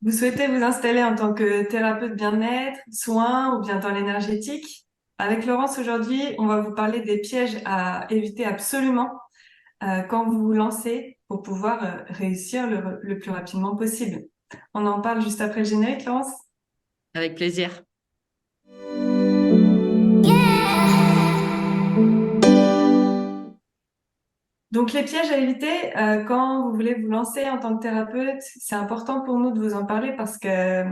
Vous souhaitez vous installer en tant que thérapeute bien-être, soins ou bien dans l'énergétique? Avec Laurence, aujourd'hui, on va vous parler des pièges à éviter absolument quand vous vous lancez pour pouvoir réussir le plus rapidement possible. On en parle juste après le générique, Laurence? Avec plaisir. Donc, les pièges à éviter quand vous voulez vous lancer en tant que thérapeute, c'est important pour nous de vous en parler parce que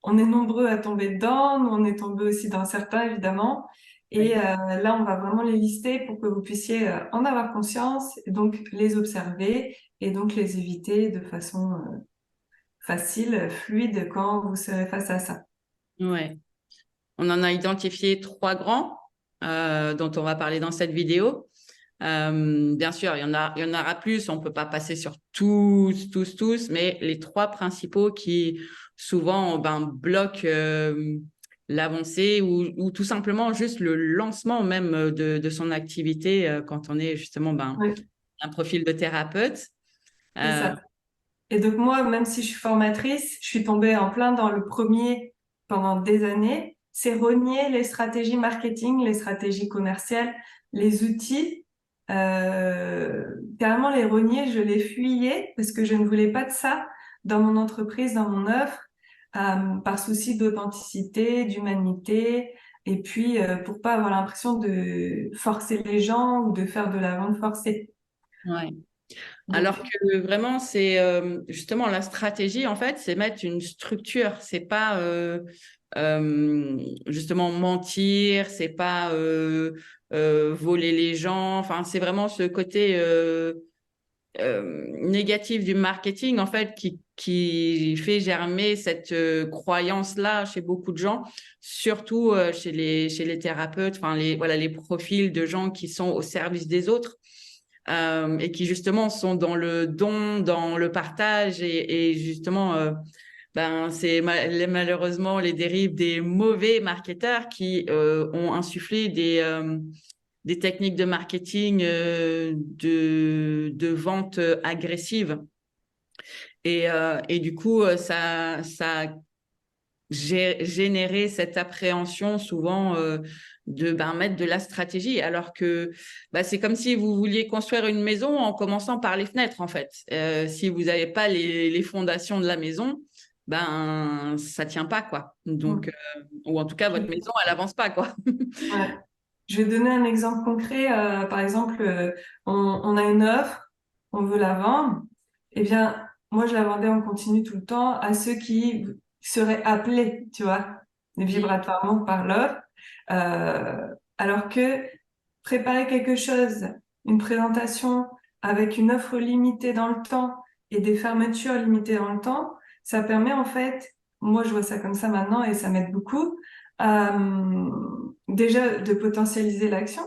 on est nombreux à tomber dedans, nous on est tombé aussi dans certains évidemment. Et Oui. là, on va vraiment les lister pour que vous puissiez en avoir conscience, et donc les observer et donc les éviter de façon facile, fluide quand vous serez face à ça. Ouais. On en a identifié trois grands dont on va parler dans cette vidéo. Bien sûr, il y en aura plus. On peut pas passer sur tous, mais les trois principaux qui souvent bloquent l'avancée ou tout simplement juste le lancement même de son activité quand on est justement Oui, un profil de thérapeute. c'est Euh, ça. Et donc moi, même si je suis formatrice, je suis tombée en plein dans le premier pendant des années. C'est renier les stratégies marketing, les stratégies commerciales, les outils. Carrément les renier, je les fuyais parce que je ne voulais pas de ça dans mon entreprise, dans mon offre, par souci d'authenticité, d'humanité, et puis pour pas avoir l'impression de forcer les gens ou de faire de la vente forcée. ouais. Alors Donc, que vraiment, c'est justement la stratégie, en fait, c'est mettre une structure. C'est pas justement mentir, c'est pas voler les gens. Enfin, c'est vraiment ce côté négatif du marketing, en fait, qui fait germer cette croyance-là chez beaucoup de gens, surtout chez les thérapeutes, enfin, voilà, les profils de gens qui sont au service des autres et qui justement sont dans le don, dans le partage et justement, c'est malheureusement les dérives des mauvais marketeurs qui ont insufflé des techniques de marketing de vente agressive. Et du coup, ça a générer cette appréhension souvent de mettre de la stratégie, alors que c'est comme si vous vouliez construire une maison en commençant par les fenêtres, en fait. Si vous n'avez pas les fondations de la maison, ça tient pas, quoi. Donc, ou en tout cas, votre maison, elle avance pas, quoi. ouais. Je vais donner un exemple concret. Par exemple, on a une offre, on veut la vendre. Eh bien, moi, je la vendais en continu tout le temps à ceux qui seraient appelés, tu vois, vibratoirement par l'offre. Alors que préparer quelque chose, une présentation avec une offre limitée dans le temps et des fermetures limitées dans le temps, ça permet en fait, moi je vois ça comme ça maintenant et ça m'aide beaucoup, déjà de potentialiser l'action,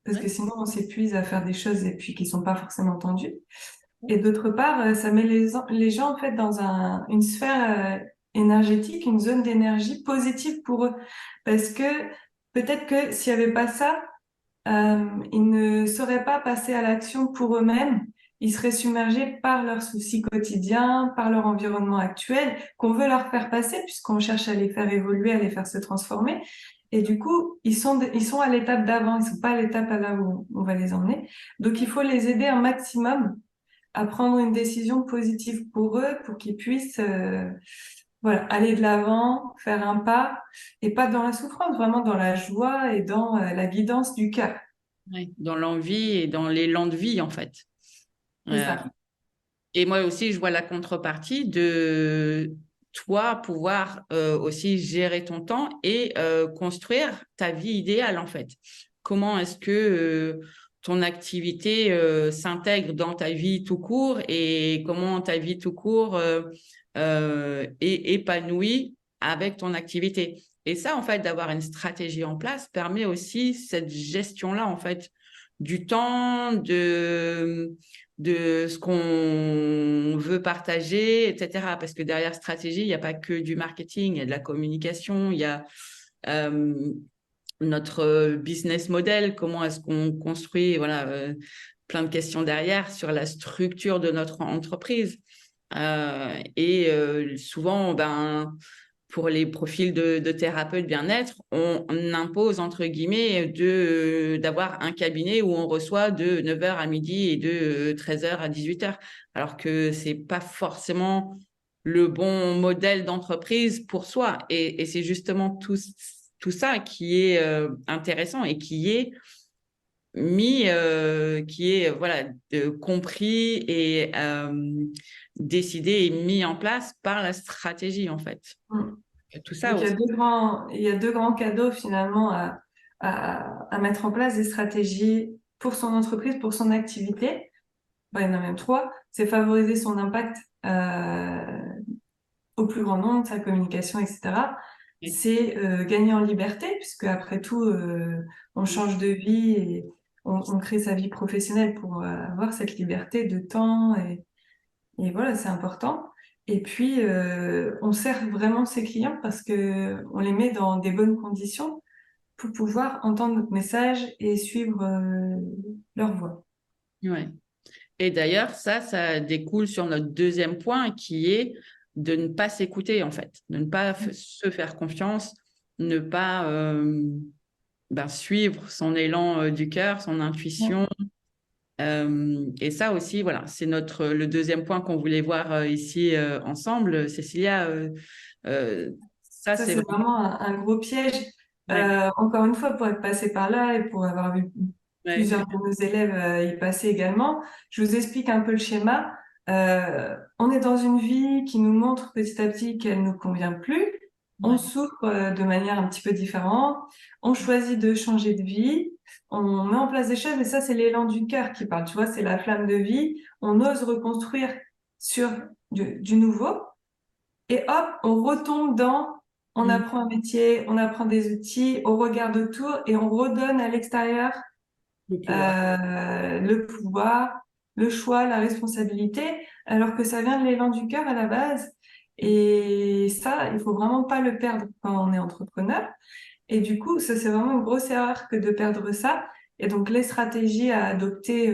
parce que Ouais. sinon on s'épuise à faire des choses et puis qui sont pas forcément entendues. Et d'autre part, ça met les gens en fait dans une sphère énergétique, une zone d'énergie positive pour eux, parce que peut-être que s'il y avait pas ça, ils ne sauraient pas passer à l'action pour eux-mêmes. Ils seraient submergés par leurs soucis quotidiens, par leur environnement actuel, qu'on veut leur faire passer, puisqu'on cherche à les faire évoluer, à les faire se transformer. Et du coup, ils sont à l'étape d'avant, ils sont pas à l'étape à là où on va les emmener. Donc, il faut les aider un maximum à prendre une décision positive pour eux, pour qu'ils puissent, voilà, aller de l'avant, faire un pas, et pas dans la souffrance, vraiment dans la joie et dans la guidance du cœur. Ouais. Dans l'envie et dans l'élan de vie, en fait. C'est Euh, ça. Et moi aussi, je vois la contrepartie de toi pouvoir aussi gérer ton temps et construire ta vie idéale, en fait. Comment est-ce que ton activité s'intègre dans ta vie tout court et comment ta vie tout court est épanouie avec ton activité. Et ça, en fait, d'avoir une stratégie en place permet aussi cette gestion-là, en fait, du temps, de ce qu'on veut partager, etc. Parce que derrière stratégie, il n'y a pas que du marketing, il y a de la communication, il y a euh, notre business model, comment est-ce qu'on construit, voilà, plein de questions derrière sur la structure de notre entreprise. Souvent, pour les profils de thérapeutes bien-être, on impose, entre guillemets, d'avoir un cabinet où on reçoit de 9h à midi et de 13h à 18h, alors que c'est pas forcément le bon modèle d'entreprise pour soi. Et c'est justement tout ça qui est intéressant et qui est voilà, compris et décidé et mis en place par la stratégie, en fait. Mm. Tout ça Donc, aussi. il y a deux grands cadeaux finalement à mettre en place des stratégies pour son entreprise, pour son activité. Enfin, il y en a même trois. C'est favoriser son impact au plus grand nombre, sa communication, etc. Oui. C'est gagner en liberté, puisque après tout, on change de vie et on crée sa vie professionnelle pour avoir cette liberté de temps et voilà, c'est important. Et puis, on sert vraiment ses clients parce que on les met dans des bonnes conditions pour pouvoir entendre notre message et suivre leur voix. Ouais. Et d'ailleurs, ça découle sur notre deuxième point qui est de ne pas s'écouter, en fait, de ne pas se faire confiance, ne pas suivre son élan du cœur, son Ouais. intuition. Et ça aussi, voilà, c'est le deuxième point qu'on voulait voir ici ensemble. Cécilia, euh, ça, Ça, c'est c'est vraiment... vraiment un gros piège. Ouais, Encore une fois, pour être passé par là et pour avoir vu ouais, plusieurs de nos élèves y passer également, je vous explique un peu le schéma. On est dans une vie qui nous montre petit à petit qu'elle ne nous convient plus. On ouais, souffre de manière un petit peu différente. On choisit de changer de vie. On met en place des choses et ça, c'est l'élan du cœur qui parle. Tu vois, c'est la flamme de vie. On ose reconstruire sur du nouveau. Et hop, on retombe on mm, apprend un métier, on apprend des outils, on regarde autour et on redonne à l'extérieur le pouvoir. le pouvoir, le choix, la responsabilité, alors que ça vient de l'élan du cœur à la base. Et ça, il faut vraiment pas le perdre quand on est entrepreneur. Et du coup, ça, c'est vraiment une grosse erreur que de perdre ça. Et donc, les stratégies à adopter,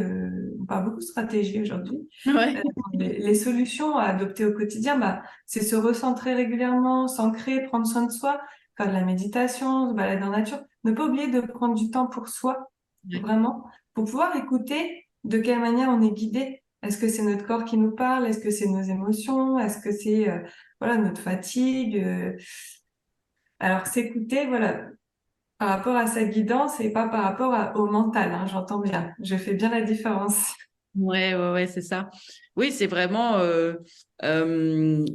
on parle beaucoup de stratégies aujourd'hui, Ouais, euh, les solutions à adopter au quotidien, c'est se recentrer régulièrement, s'ancrer, prendre soin de soi, faire de la méditation, se balader en nature. Ne pas oublier de prendre du temps pour soi, ouais, vraiment, pour pouvoir écouter de quelle manière on est guidé. Est-ce que c'est notre corps qui nous parle? Est-ce que c'est nos émotions? Est-ce que c'est voilà notre fatigue? Alors s'écouter, voilà, par rapport à sa guidance et pas par rapport au mental, hein, j'entends bien. Je fais bien la différence. ouais, c'est ça. Oui, c'est vraiment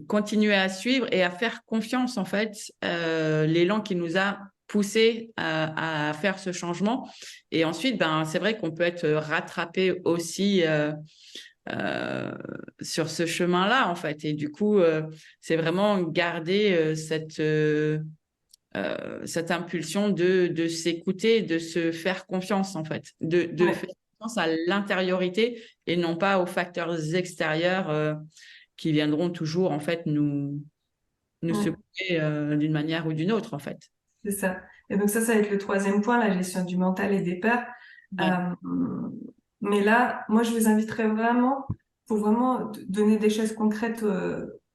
continuer à suivre et à faire confiance, en fait, l'élan qui nous a poussé à faire ce changement. Et ensuite, c'est vrai qu'on peut être rattrapé aussi euh, sur ce chemin-là, en fait. Et du coup, c'est vraiment garder cette impulsion de s'écouter, de se faire confiance, en fait, de Ouais, faire confiance à l'intériorité et non pas aux facteurs extérieurs qui viendront toujours, en fait, nous ouais, secouer d'une manière ou d'une autre, en fait. c'est ça. Et donc ça va être le troisième point, la gestion du mental et des peurs. Ouais. Euh, mais là, moi, je vous inviterais vraiment, pour vraiment donner des choses concrètes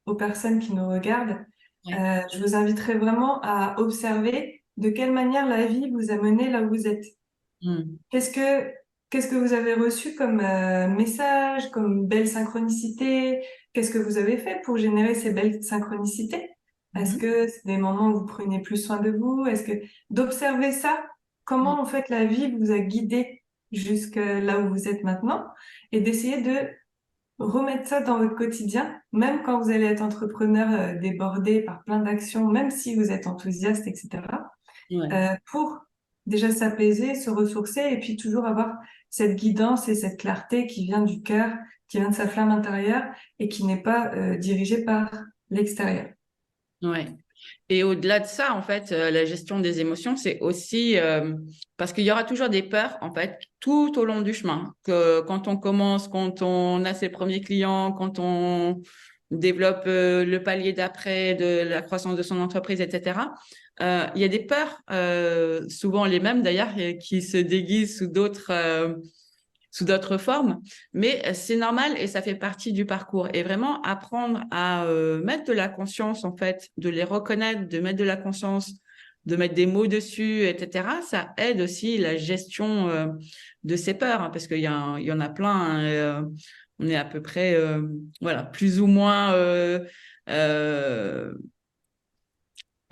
aux personnes qui nous regardent, Ouais. je vous inviterais vraiment à observer de quelle manière la vie vous a mené là où vous êtes. Mm. Qu'est-ce que, qu'est-ce que vous avez reçu comme message, comme belle synchronicité? Qu'est-ce que vous avez fait pour générer ces belles synchronicités? Est-ce Mhm. que c'est des moments où vous prenez plus soin de vous? Est-ce que d'observer ça, Mm. comment en fait la vie vous a guidé jusque là où vous êtes maintenant et d'essayer de remettre ça dans votre quotidien, même quand vous allez être entrepreneur débordé par plein d'actions, même si vous êtes enthousiaste, etc. Ouais. Pour déjà s'apaiser, se ressourcer et puis toujours avoir cette guidance et cette clarté qui vient du cœur, qui vient de sa flamme intérieure et qui n'est pas dirigée par l'extérieur. Ouais. Et au-delà de ça, en fait, la gestion des émotions, c'est aussi parce qu'il y aura toujours des peurs, en fait, tout au long du chemin. Que quand on commence, quand on a ses premiers clients, quand on développe le palier d'après de la croissance de son entreprise, etc. Il y a des peurs, souvent les mêmes d'ailleurs, qui se déguisent sous d'autres sous d'autres formes, mais c'est normal et ça fait partie du parcours. Et vraiment apprendre à mettre de la conscience, en fait, de les reconnaître, de mettre de la conscience, de mettre des mots dessus, etc. Ça aide aussi la gestion de ces peurs, hein, parce il y en a plein. Hein, on est à peu près, voilà, plus ou moins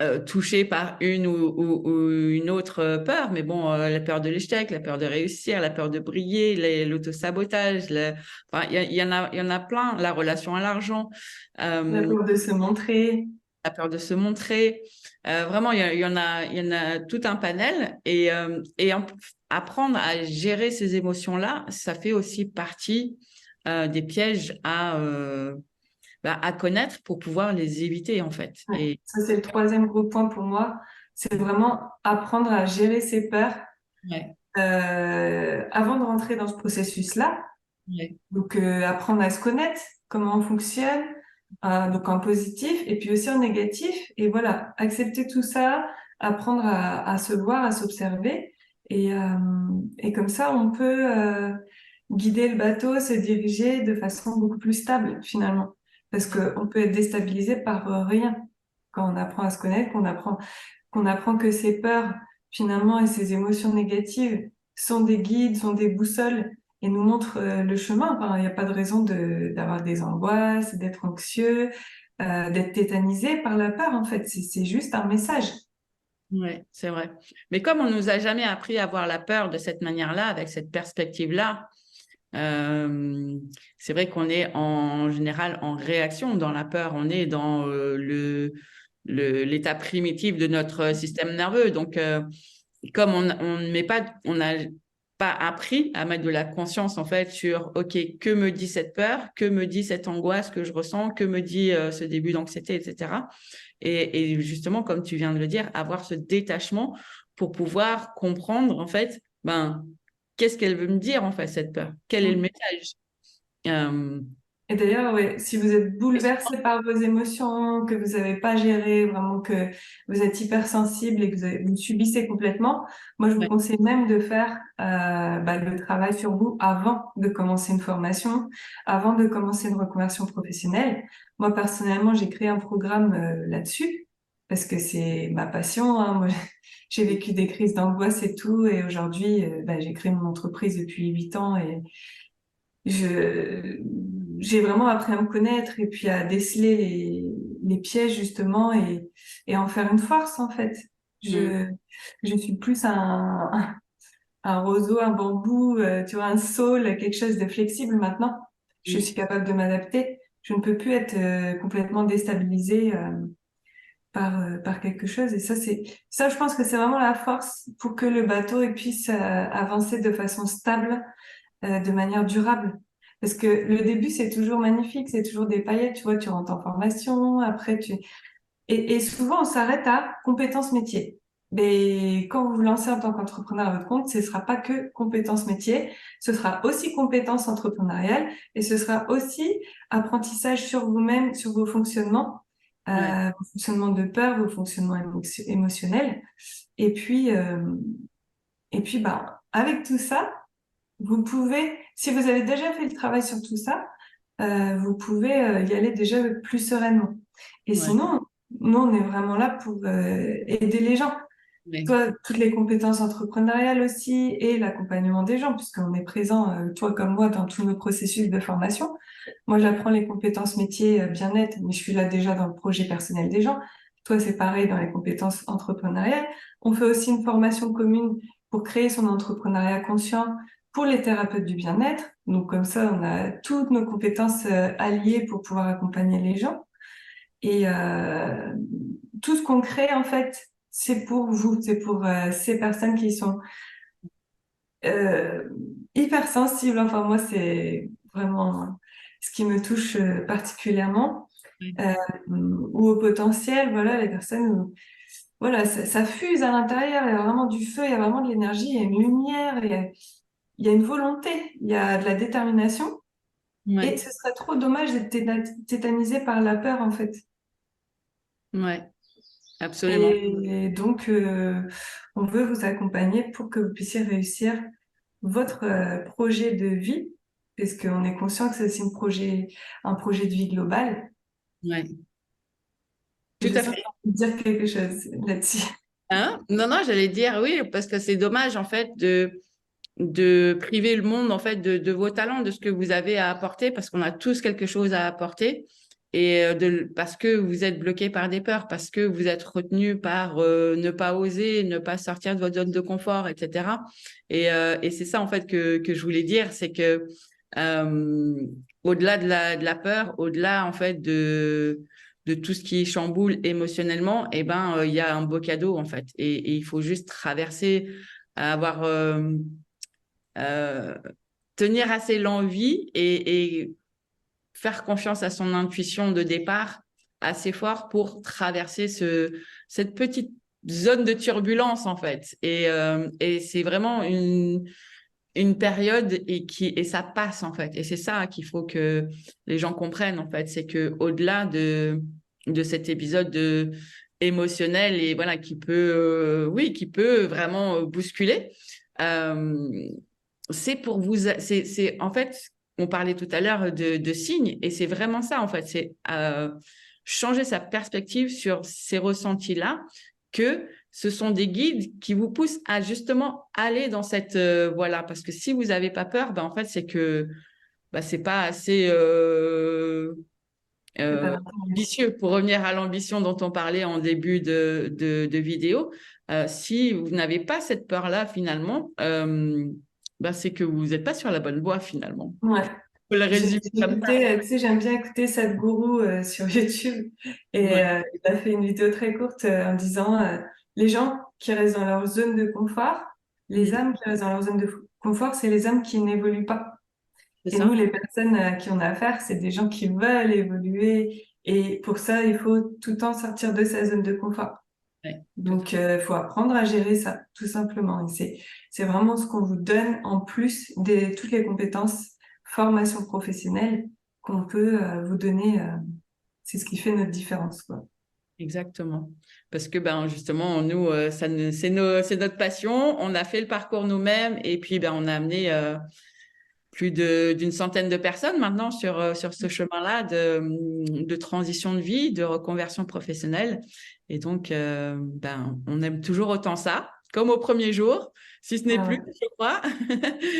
euh, touché par une ou une autre peur, mais bon, la peur de l'échec, la peur de réussir, la peur de briller, l'autosabotage, enfin, il y en a plein, la relation à l'argent, La euh, peur de se montrer. la peur de se montrer. Vraiment, il y en a tout un panel apprendre à gérer ces émotions-là, ça fait aussi partie des pièges à connaître pour pouvoir les éviter, en fait. Ouais. Et Ça, c'est le troisième gros point pour moi. C'est vraiment apprendre à gérer ses peurs ouais, avant de rentrer dans ce processus-là. ouais, Donc, apprendre à se connaître, comment on fonctionne, donc en positif et puis aussi en négatif. Et voilà, accepter tout ça, apprendre à se voir, à s'observer. Et comme ça, on peut guider le bateau, se diriger de façon beaucoup plus stable finalement. Parce qu'on peut être déstabilisé par rien. Quand on apprend à se connaître, qu'on apprend que ses peurs finalement et ses émotions négatives sont des guides, sont des boussoles et nous montrent le chemin. Enfin, il n'y a pas de raison d'avoir des angoisses, d'être anxieux, d'être tétanisé par la peur en fait. C'est juste un message. ouais, c'est vrai. Mais comme on nous a jamais appris à voir la peur de cette manière-là, avec cette perspective-là, euh, c'est vrai qu'on est en général en réaction dans la peur. On est dans l'état primitif de notre système nerveux. Donc, comme on ne met pas, on n'a pas appris à mettre de la conscience en fait sur, OK, que me dit cette peur, que me dit cette angoisse que je ressens, que me dit ce début d'anxiété, etc. Et justement, comme tu viens de le dire, avoir ce détachement pour pouvoir comprendre en fait, ben, qu'est-ce qu'elle veut me dire en fait cette peur, quel est le message. Euh, Et d'ailleurs, ouais, si vous êtes bouleversé par vos émotions, que vous n'avez pas géré, vraiment que vous êtes hypersensible et que vous subissez complètement, moi je vous ouais, conseille même de faire le travail sur vous avant de commencer une formation, avant de commencer une reconversion professionnelle. Moi personnellement, j'ai créé un programme là-dessus parce que c'est ma passion. Hein. Moi, j'ai vécu des crises d'angoisse et tout, et aujourd'hui, j'ai créé mon entreprise depuis 8 ans et je j'ai vraiment appris à me connaître et puis à déceler les pièges justement et en faire une force en fait. mm, Je suis plus un roseau, un bambou, tu vois, un saule, quelque chose de flexible maintenant. Je mm, suis capable de m'adapter. Je ne peux plus être complètement déstabilisée par quelque chose. Et ça, je pense que c'est vraiment la force pour que le bateau il puisse avancer de façon stable de manière durable. Parce que le début, c'est toujours magnifique, c'est toujours des paillettes, tu vois, tu rentres en formation, après tu... Et souvent, on s'arrête à compétences métiers. Mais quand vous vous lancez en tant qu'entrepreneur à votre compte, ce sera pas que compétences métiers, ce sera aussi compétences entrepreneuriales et ce sera aussi apprentissage sur vous-même, sur ouais, vos fonctionnements de peur, vos fonctionnements émotionnels. Et puis, bah, avec tout ça, vous pouvez, si vous avez déjà fait le travail sur tout ça, vous pouvez y aller déjà plus sereinement. Et ouais, sinon, nous, on est vraiment là pour aider les gens. ouais, Toi, toutes les compétences entrepreneuriales aussi et l'accompagnement des gens, puisqu'on est présent, toi comme moi, dans tous nos processus de formation. Moi, j'apprends les compétences métiers bien-être, mais je suis là déjà dans le projet personnel des gens. Toi, c'est pareil dans les compétences entrepreneuriales. On fait aussi une formation commune pour créer son entrepreneuriat conscient pour les thérapeutes du bien-être. Donc, comme ça, on a toutes nos compétences alliées pour pouvoir accompagner les gens. Et tout ce qu'on crée, en fait, c'est pour vous, c'est pour ces personnes qui sont euh, hypersensibles. Enfin, moi, c'est vraiment ce qui me touche particulièrement. Euh, ou au potentiel, voilà, les personnes où, voilà, ça fuse à l'intérieur, il y a vraiment du feu, il y a vraiment de l'énergie, il y a une lumière, il y a une volonté, il y a de la détermination. Et ouais, ce serait trop dommage d'être tétanisé par la peur, en fait. ouais, absolument. Et donc, on veut vous accompagner pour que vous puissiez réussir votre projet de vie, parce qu'on est conscient que c'est aussi un projet de vie global. Ouais, tout Je à sens fait. dire quelque chose là-dessus. Hein? Non, non, j'allais dire oui, parce que c'est dommage en fait de priver le monde en fait de vos talents, de ce que vous avez à apporter, parce qu'on a tous quelque chose à apporter, et parce que vous êtes bloqué par des peurs, parce que vous êtes retenu par ne pas oser, ne pas sortir de votre zone de confort, etc. Et c'est ça en fait que je voulais dire, c'est que euh, au-delà de la peur, au-delà en fait de tout ce qui chamboule émotionnellement, eh ben il y a un beau cadeau en fait, et il faut juste traverser, avoir euh, tenir assez l'envie et faire confiance à son intuition de départ assez fort pour traverser cette petite zone de turbulence en fait. Et c'est vraiment une période et ça passe en fait. Et c'est ça qu'il faut que les gens comprennent en fait, c'est que au-delà de cet épisode émotionnel et voilà oui, qui peut vraiment bousculer. Euh, c'est pour vous, c'est en fait, on parlait tout à l'heure de signes et c'est vraiment ça en fait, c'est changer sa perspective sur ces ressentis-là, que ce sont des guides qui vous poussent à justement aller dans cette voie-là. Parce que si vous n'avez pas peur, ben en fait, c'est que c'est pas assez C'est pas ambitieux. Pour revenir à l'ambition dont on parlait en début de vidéo, si vous n'avez pas cette peur-là, finalement, c'est que vous n'êtes pas sur la bonne voie, finalement. ouais. On peut le J'ai résumer j'ai comme ça. écouté, tu sais, j'aime bien écouter Sadhguru sur YouTube et Ouais, il a fait une vidéo très courte en disant les gens qui restent dans leur zone de confort, les mhm, âmes qui restent dans leur zone de confort, c'est les âmes qui n'évoluent pas. c'est Et nous, ça. les personnes à qui on a affaire, c'est des gens qui veulent évoluer et pour ça, il faut tout le temps sortir de sa zone de confort. Ouais, tout à Donc, il faut apprendre à gérer ça, tout simplement. Et c'est vraiment ce qu'on vous donne en plus de toutes les compétences, formation professionnelle qu'on peut vous donner. C'est ce qui fait notre différence, quoi. Exactement. Parce que justement, nous, c'est notre passion. On a fait le parcours nous-mêmes et puis on a amené plus d'une centaine de personnes maintenant sur ce chemin-là de transition de vie, de reconversion professionnelle. Et donc, on aime toujours autant ça, comme au premier jour, si ce n'est Ah plus, ouais. je crois.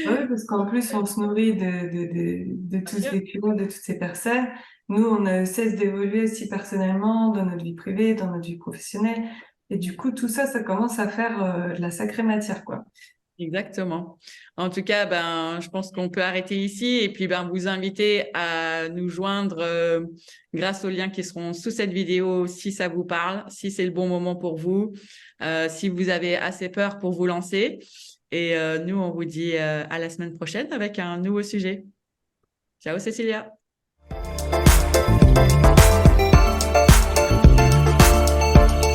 Oui, parce qu'en plus, on se nourrit de Bien tous sûr. ces clients, de toutes ces personnes. Nous, on ne cesse d'évoluer aussi personnellement dans notre vie privée, dans notre vie professionnelle. Et du coup, tout ça, ça commence à faire de la sacrée matière, quoi. Exactement. En tout cas, je pense qu'on peut arrêter ici et puis vous inviter à nous joindre grâce aux liens qui seront sous cette vidéo si ça vous parle, si c'est le bon moment pour vous, si vous avez assez peur pour vous lancer. Et nous, on vous dit à la semaine prochaine avec un nouveau sujet. Ciao, Cécilia.